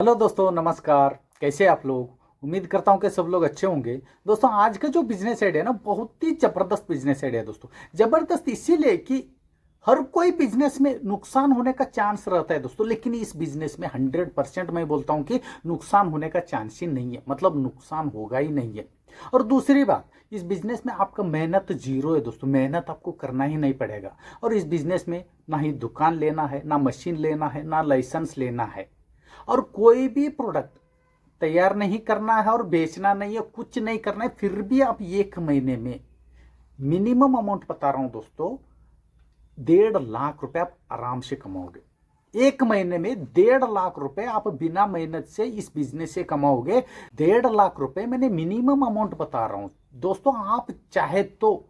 Hello दोस्तों, नमस्कार। कैसे आप लोग? उम्मीद करता हूं कि सब लोग अच्छे होंगे। दोस्तों, आज का जो बिजनेस आइडिया है ना, बहुत ही जबरदस्त बिजनेस आइडिया है दोस्तों। जबरदस्त इसीलिए कि हर कोई बिजनेस में नुकसान होने का चांस रहता है दोस्तों, लेकिन इस बिजनेस में 100% मैं बोलता हूं कि नुकसान होने का चांस ही नहीं है, मतलब नुकसान होगा ही नहीं है। और दूसरी बात, इस बिजनेस में आपका मेहनत जीरो है दोस्तों, मेहनत आपको करना ही नहीं पड़ेगा। और इस बिजनेस में ना ही दुकान लेना है, ना मशीन लेना है, ना लाइसेंस लेना है, और कोई भी प्रोडक्ट तैयार नहीं करना है और बेचना नहीं है, कुछ नहीं करना है। फिर भी आप 1 महीने में मिनिमम अमाउंट बता रहा हूं दोस्तों, 1.5 लाख रुपए आप आराम से कमाओगे। 1 महीने में 1.5 लाख रुपए आप बिना मेहनत से इस बिजनेस से कमाओगे। 1.5 लाख रुपए मैंने मिनिमम अमाउंट बता रहा हूं दोस्तों। आप चाहे तो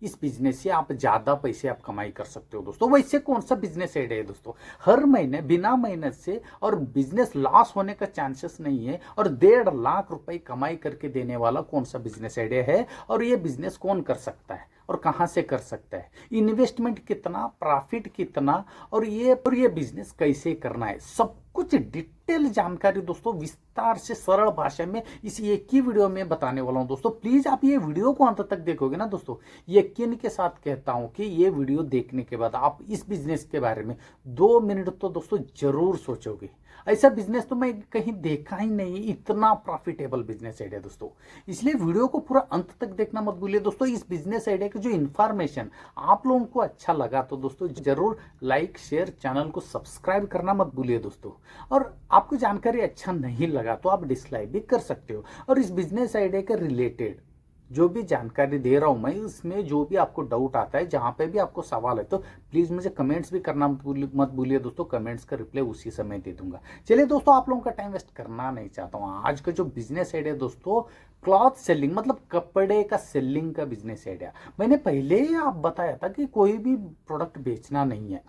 इस बिजनेस से आप ज्यादा पैसे आप कमाई कर सकते हो दोस्तों। वैसे कौन सा बिजनेस आइडिया है दोस्तों? हर महीने बिना मेहनत से और बिजनेस लॉस होने का चांसेस नहीं है, और 1.5 लाख रुपए कमाई करके देने वाला कौन सा बिजनेस आइडिया है? और ये बिजनेस कौन कर सकता है और कहां से कर सकता है? इन्वेस्टमेंट कितना, प्रॉफिट कितना, और ये बिजनेस कैसे करना है, सब कुछ डिटेल जानकारी दोस्तों विस्तार से सरल भाषा में इस एक ही वीडियो में बताने वाला हूं दोस्तों। प्लीज आप ये वीडियो को अंत तक देखोगे ना दोस्तों, यकीन के साथ कहता हूं कि ये वीडियो देखने के बाद आप इस बिजनेस के बारे में 2 मिनट तो दोस्तों जरूर सोचोगे। ऐसा बिजनेस तो मैं कहीं देखा ही नहीं, इतना प्रॉफिटेबल बिजनेस आइडिया दोस्तों। इसलिए वीडियो को पूरा अंत तक देखना मत भूलिए दोस्तों। इस बिजनेस आइडिया की जो इन्फॉर्मेशन आप लोगों को अच्छा लगा तो दोस्तों जरूर लाइक शेयर, चैनल को सब्सक्राइब करना मत भूलिए दोस्तों। और आपको जानकारी अच्छा नहीं लगा तो आप डिसलाइक भी कर सकते हो। और इस बिजनेस आइडिया के रिलेटेड जो भी जानकारी दे रहा हूं मैं, इसमें जो भी आपको डाउट आता है, जहां पे भी आपको सवाल है, तो प्लीज मुझे कमेंट्स भी करना मत भूलिए दोस्तों। कमेंट्स का रिप्लाई उसी समय दे दूंगा। चलिए दोस्तों, आप लोगों का टाइम वेस्ट करना नहीं चाहता हूं। आज का जो बिजनेस आइडिया दोस्तों, क्लॉथ सेलिंग, मतलब कपड़े का सेलिंग का बिजनेस आइडिया। मैंने पहले ही आप बताया था कि कोई भी प्रोडक्ट बेचना नहीं है,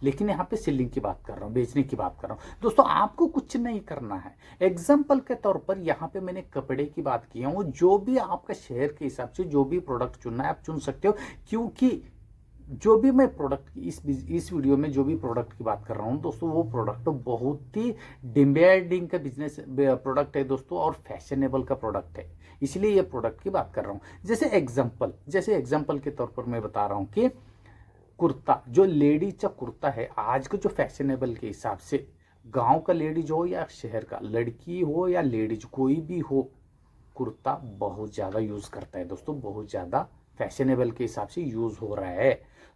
लेकिन यहाँ पे सेलिंग की बात कर रहा हूँ, बेचने की बात कर रहा हूँ दोस्तों। आपको कुछ नहीं करना है। एग्जाम्पल के तौर पर यहाँ पे मैंने कपड़े की बात की हूँ। जो भी आपका शहर के हिसाब से जो भी प्रोडक्ट चुनना है आप चुन सकते हो, क्योंकि जो भी मैं प्रोडक्ट इस वीडियो में जो भी प्रोडक्ट की बात कर रहा हूँ दोस्तों, वो प्रोडक्ट बहुत ही डिमांडिंग का बिजनेस प्रोडक्ट है दोस्तों, और फैशनेबल का प्रोडक्ट है। इसलिए ये प्रोडक्ट की बात कर रहा हूँ। जैसे एग्जाम्पल के तौर पर मैं बता रहा हूँ कि कुर्ता, जो लेडीज का कुर्ता है आज के जो फैशनेबल के हिसाब से, गांव का लेडीज हो या शहर का, लड़की हो या लेडीज, कोई भी हो, कुर्ता बहुत ज़्यादा यूज़ करता है दोस्तों, बहुत ज़्यादा फैशनेबल के हिसाब से यूज़ हो रहा है।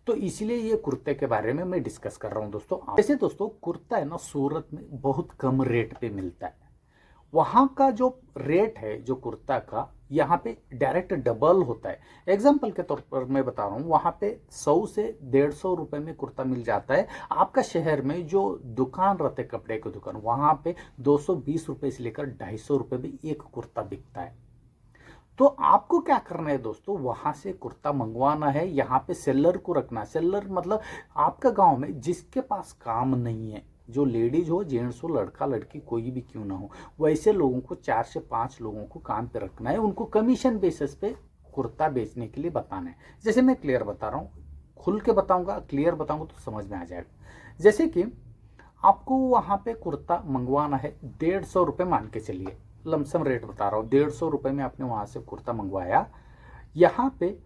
तो इसलिए ये कुर्ते के बारे में मैं डिस्कस कर रहा हूँ दोस्तों। जैसे दोस्तों, कुर्ता है ना, सूरत में बहुत कम रेट पे मिलता है। वहाँ का जो रेट है जो कुर्ता का, यहाँ पे डायरेक्ट डबल होता है। एग्जाम्पल के तौर पर मैं बता रहा हूँ, वहाँ पे 100 से 150 रुपए में कुर्ता मिल जाता है। आपका शहर में जो दुकान रहते कपड़े की दुकान, वहाँ पे 220 रुपए से लेकर 250 रुपए में एक कुर्ता बिकता है। तो आपको क्या करना है दोस्तों, वहां से कुर्ता मंगवाना है, यहाँ पे सेलर को रखना है। सेलर मतलब आपका गांव में जिसके पास काम नहीं है, जो लेडीज हो, जेंट्स हो, लड़का लड़की कोई भी क्यों ना हो, वैसे लोगों को 4 से 5 लोगों को काम पे रखना है। उनको कमीशन बेसिस पे कुर्ता बेचने के लिए बताना है। जैसे मैं क्लियर बता रहा हूँ, खुल के बताऊंगा, क्लियर बताऊंगा तो समझ में आ जाएगा। जैसे कि आपको वहां पे कुर्ता मंगवाना है, 150 रुपये मान के चलिए, लमसम रेट बता रहा हूँ, 150 रुपये में आपने वहां से कुर्ता मंगवाया। यहाँ पे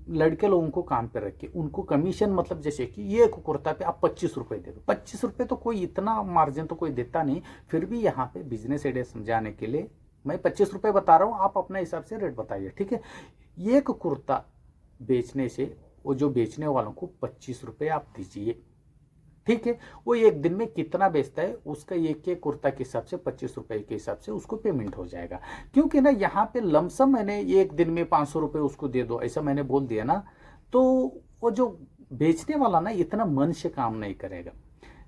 लड़के लोगों को काम पे रख के उनको कमीशन, मतलब जैसे कि ये कुर्ता पे आप 25 रुपये दे दो। 25 रुपये तो कोई इतना मार्जिन तो कोई देता नहीं। फिर भी यहाँ पे बिजनेस आइडिया समझाने के लिए मैं 25 रुपये बता रहा हूँ, आप अपने हिसाब से रेट बताइए, ठीक है? एक कुर्ता बेचने से वो जो बेचने वालों को 25 रुपये आप दीजिए, ठीक है? वो एक दिन में कितना बेचता है उसका एक एक कुर्ता के हिसाब से 25 रुपए के हिसाब से उसको पेमेंट हो जाएगा। क्योंकि ना यहाँ पे लमसम मैंने एक दिन में 500 रुपये उसको दे दो ऐसा मैंने बोल दिया ना, तो वो जो बेचने वाला ना इतना मन से काम नहीं करेगा।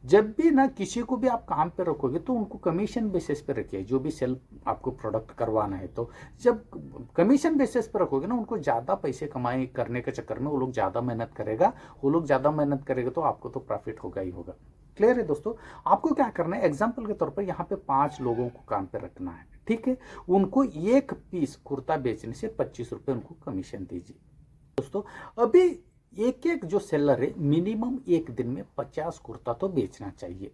जब भी ना किसी को भी आप काम पे रखोगे तो उनको कमीशन बेसिस पे रखिए, जो भी सेल आपको प्रोडक्ट करवाना है। तो जब कमीशन बेसिस पे रखोगे ना, उनको ज़्यादा पैसे कमाई करने के चक्कर में वो लोग ज़्यादा मेहनत करेगा। वो लोग ज़्यादा मेहनत करेगा तो आपको तो प्रॉफिट होगा ही होगा। क्लियर है दोस्तों? आपको क्या करना है, एग्जाम्पल के तौर पर यहाँ पे 5 लोगों को काम पे रखना है, ठीक है? उनको एक पीस कुर्ता बेचने से 25 रुपये उनको कमीशन दीजिए दोस्तों। अभी एक एक जो सेलर है मिनिमम एक दिन में 50 कुर्ता तो बेचना चाहिए।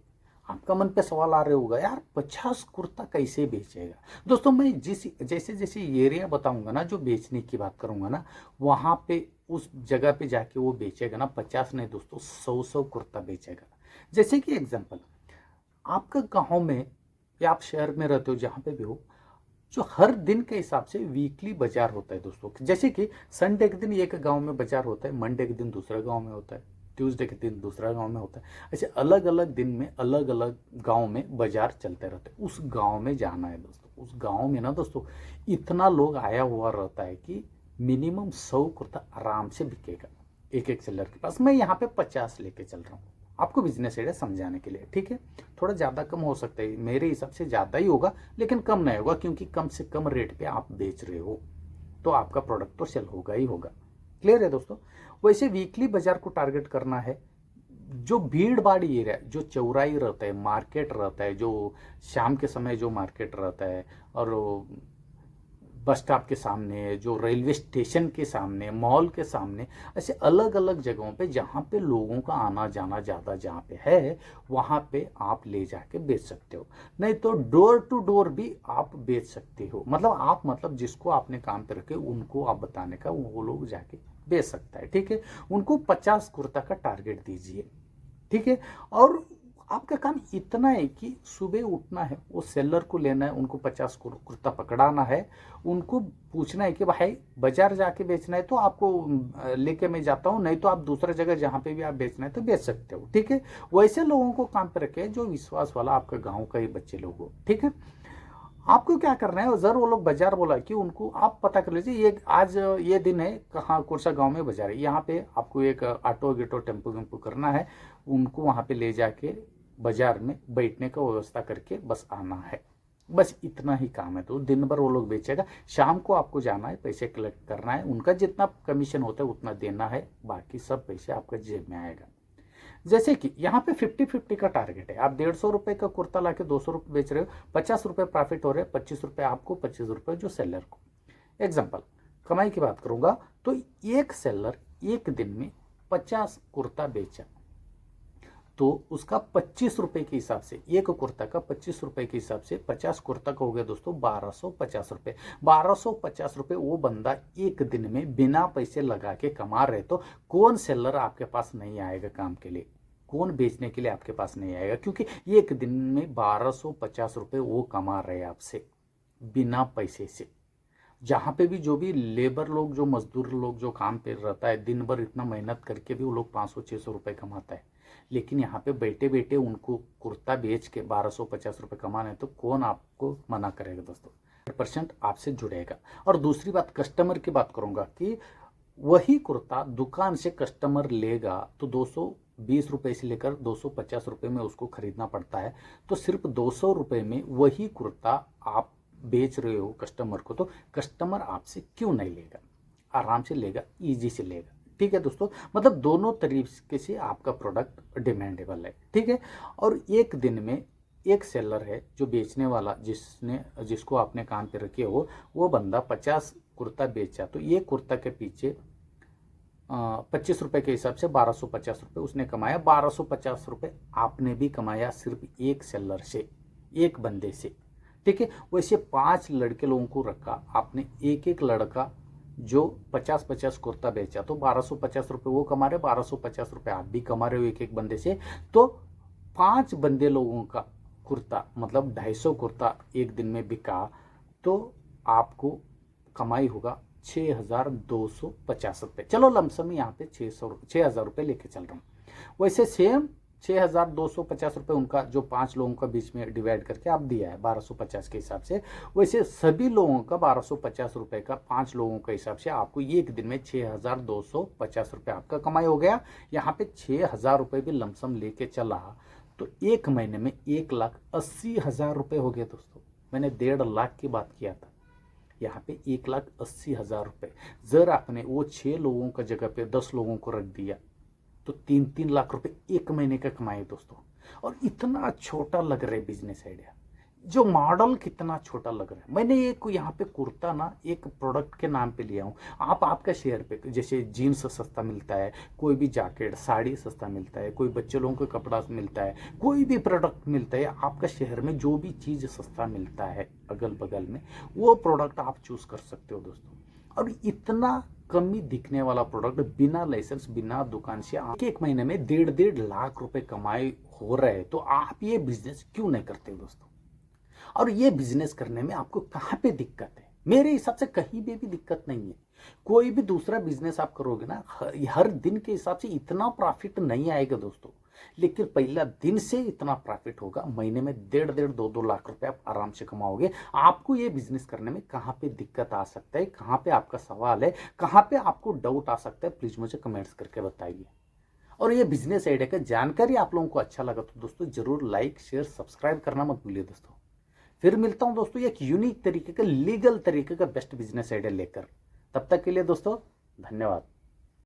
आपका मन पे सवाल आ रहे होगा, यार 50 कुर्ता कैसे बेचेगा। दोस्तों मैं जैसे जैसे एरिया बताऊंगा ना, जो बेचने की बात करूंगा ना, वहां पे उस जगह पे जाके वो बेचेगा ना 50 नहीं दोस्तों, 100 कुर्ता बेचेगा। जैसे कि एग्जांपल, आपका गांव में या आप शहर में रहते हो, जहां पे भी हो, जो हर दिन के हिसाब से वीकली बाजार होता है दोस्तों। जैसे कि संडे के दिन एक गांव में बाजार होता है, मंडे के दिन दूसरा गांव में होता है, ट्यूसडे के दिन दूसरा गांव में होता है। ऐसे अलग अलग दिन में अलग अलग गांव में बाजार चलते रहते हैं। उस गांव में जाना है दोस्तों। उस गांव में ना दोस्तों इतना लोग आया हुआ रहता है कि मिनिमम 100 कुर्ता आराम से बिकेगा एक एक सेलर के पास। मैं यहाँ पे 50 लेके चल रहा हूँ आपको बिजनेस आइडिया समझाने के लिए, ठीक है। थोड़ा ज़्यादा कम हो सकता है, मेरे हिसाब से ज़्यादा ही होगा, लेकिन कम नहीं होगा, क्योंकि कम से कम रेट पे आप बेच रहे हो तो आपका प्रोडक्ट तो सेल होगा ही होगा। क्लियर है दोस्तों। वैसे वीकली बाजार को टारगेट करना है। जो भीड़ भाड़ी एरिया, जो चौराही रहता है, मार्केट रहता है, जो शाम के समय जो मार्केट रहता है, और बस स्टॉप के सामने, जो रेलवे स्टेशन के सामने, मॉल के सामने, ऐसे अलग अलग जगहों पे जहाँ पे लोगों का आना जाना ज़्यादा जहाँ पे है, वहाँ पे आप ले जाके बेच सकते हो। नहीं तो डोर टू डोर भी आप बेच सकते हो। मतलब जिसको आपने काम पे रखे उनको आप बताने का, वो लोग जाके बेच सकता है, ठीक है। उनको 50 कुर्ता का टारगेट दीजिए, ठीक है। और आपका काम इतना है कि सुबह उठना है, वो सेलर को लेना है, उनको 50 कुर्ता पकड़ाना है, उनको पूछना है कि भाई बाजार जाके बेचना है तो आपको लेके मैं जाता हूँ, नहीं तो आप दूसरा जगह जहाँ पे भी आप बेचना है तो बेच सकते हो, ठीक है। वैसे लोगों को काम पे रखे जो विश्वास वाला आपका गाँव का ही बच्चे लोग हो, ठीक है। आपको क्या करना है, जरूर वो लोग बाजार बोला कि उनको आप पता कर लीजिए ये आज ये दिन है, कहाँ कौन सा गाँव में बाजार है, यहाँ पे आपको एक ऑटो गिटो टेम्पो वेम्पो करना है, उनको वहाँ पे ले जाके बाजार में बैठने का व्यवस्था करके बस आना है। बस इतना ही काम है। तो दिन भर वो लोग बेचेगा, शाम को आपको जाना है, पैसे कलेक्ट करना है, उनका जितना कमीशन होता है उतना देना है, बाकी सब पैसे आपका जेब में आएगा। जैसे कि यहाँ पे 50-50 का टारगेट है। आप 150 रुपए का कुर्ता लाके 200 रुपये बेच रहे हो, 50 रुपये प्रॉफिट हो रहे हैं, 25 रुपये आपको, 25 रुपये जो सेलर को। एग्जाम्पल कमाई की बात करूंगा तो एक सेलर एक दिन में 50 कुर्ता बेचा तो उसका 25 रुपए के हिसाब से, एक कुर्ता का 25 रुपए के हिसाब से 50 कुर्ता का हो गया दोस्तों 1250 रुपए। 1250 रुपए वो बंदा एक दिन में बिना पैसे लगा के कमा रहे, तो कौन सेलर आपके पास नहीं आएगा काम के लिए, कौन बेचने के लिए आपके पास नहीं आएगा, क्योंकि एक दिन में 1250 रुपए वो कमा रहे आपसे बिना पैसे से। जहाँ पे भी जो भी लेबर लोग, जो मजदूर लोग जो काम पे रहता है, दिन भर इतना मेहनत करके भी वो लोग 500-600 रुपये कमाता है, लेकिन यहाँ पे बैठे बैठे उनको कुर्ता बेच के 1250 रुपये कमाना है, तो कौन आपको मना करेगा दोस्तों। 100% आपसे जुड़ेगा। और दूसरी बात कस्टमर की बात करूंगा कि वही कुर्ता दुकान से कस्टमर लेगा तो 220 रुपये से लेकर 250 रुपये में उसको खरीदना पड़ता है, तो सिर्फ 200 रुपये में वही कुर्ता आप बेच रहे हो कस्टमर को, तो कस्टमर आपसे क्यों नहीं लेगा, आराम से लेगा, इजी से लेगा, ठीक है दोस्तों। मतलब दोनों तरीके से आपका प्रोडक्ट डिमांडेबल है, ठीक है। और एक दिन में एक सेलर है जो बेचने वाला, जिसको आपने काम पे रखे हो, वो बंदा 50 कुर्ता बेचा तो ये कुर्ता के पीछे 25 रुपए के हिसाब से 1250 रुपये उसने कमाया। 1250 रुपये आपने भी कमाया सिर्फ एक सेलर से, एक बंदे से, ठीक है। वैसे 5 लड़के लोगों को रखा आपने, एक एक लड़का जो 50-50 कुर्ता बेचा तो 1250 रुपये वो कमा रहे, 1250 रुपये आप भी कमा रहे हो एक एक बंदे से। तो 5 बंदे लोगों का कुर्ता मतलब 250 कुर्ता एक दिन में बिका तो आपको कमाई होगा 6250 रुपये। चलो लमसम यहाँ पे 6000 रुपये लेके चल रहा हूँ। वैसे सेम 6250 रुपये उनका जो 5 लोगों का बीच में डिवाइड करके आप दिया है 1250 के हिसाब से, वैसे सभी लोगों का 1250 रुपये का 5 लोगों के हिसाब से आपको एक दिन में 6250 रुपये आपका कमाई हो गया। यहाँ पे 6000 रुपये भी लमसम लेके चला तो एक महीने में 1,80,000 रुपये हो गए दोस्तों। मैंने 1.5 लाख की बात किया था, यहाँ पे 1,80,000 रुपये। जर आपने वो 6 लोगों का जगह पे 10 लोगों को रख दिया तो 3-3 लाख रुपए एक महीने का कमाए दोस्तों। और इतना छोटा लग रहा है बिजनेस आइडिया, जो मॉडल कितना छोटा लग रहा है। मैंने एक यहाँ पे कुर्ता ना एक प्रोडक्ट के नाम पे लिया हूँ। आप आपका शेयर पे, जैसे जीन्स सस्ता मिलता है, कोई भी जैकेट साड़ी सस्ता मिलता है, कोई बच्चे लोगों को कपड़ा मिलता है, कोई भी प्रोडक्ट मिलता है, आपका शहर में जो भी चीज़ सस्ता मिलता है अगल बगल में, वो प्रोडक्ट आप चूज कर सकते हो दोस्तों। और इतना कमी दिखने वाला प्रोडक्ट बिना लाइसेंस बिना दुकान से एक महीने में 1.5 लाख रुपए कमाई हो रहे हैं, तो आप ये बिजनेस क्यों नहीं करते दोस्तों। और ये बिजनेस करने में आपको कहाँ पे दिक्कत है? मेरे हिसाब से कहीं भी दिक्कत नहीं है। कोई भी दूसरा बिजनेस आप करोगे ना, हर दिन के हिसाब से इतना प्रॉफिट नहीं आएगा दोस्तों, लेकिन पहला दिन से इतना प्रॉफिट होगा। महीने में 1.5-2 लाख रुपए आप आराम से कमाओगे। आपको ये बिजनेस करने में कहाँ पे दिक्कत आ सकता है, कहाँ पे आपका सवाल है, कहाँ पे आपको डाउट आ सकता है, प्लीज मुझे कमेंट्स करके बताइए। और ये बिजनेस आइडिया का जानकारी आप लोगों को अच्छा लगा तो दोस्तों जरूर लाइक शेयर सब्सक्राइब करना मत भूलिए दोस्तों। फिर मिलता हूं दोस्तों एक यूनिक तरीके का लीगल तरीके का बेस्ट बिजनेस आइडिया लेकर। तब तक के लिए दोस्तों धन्यवाद।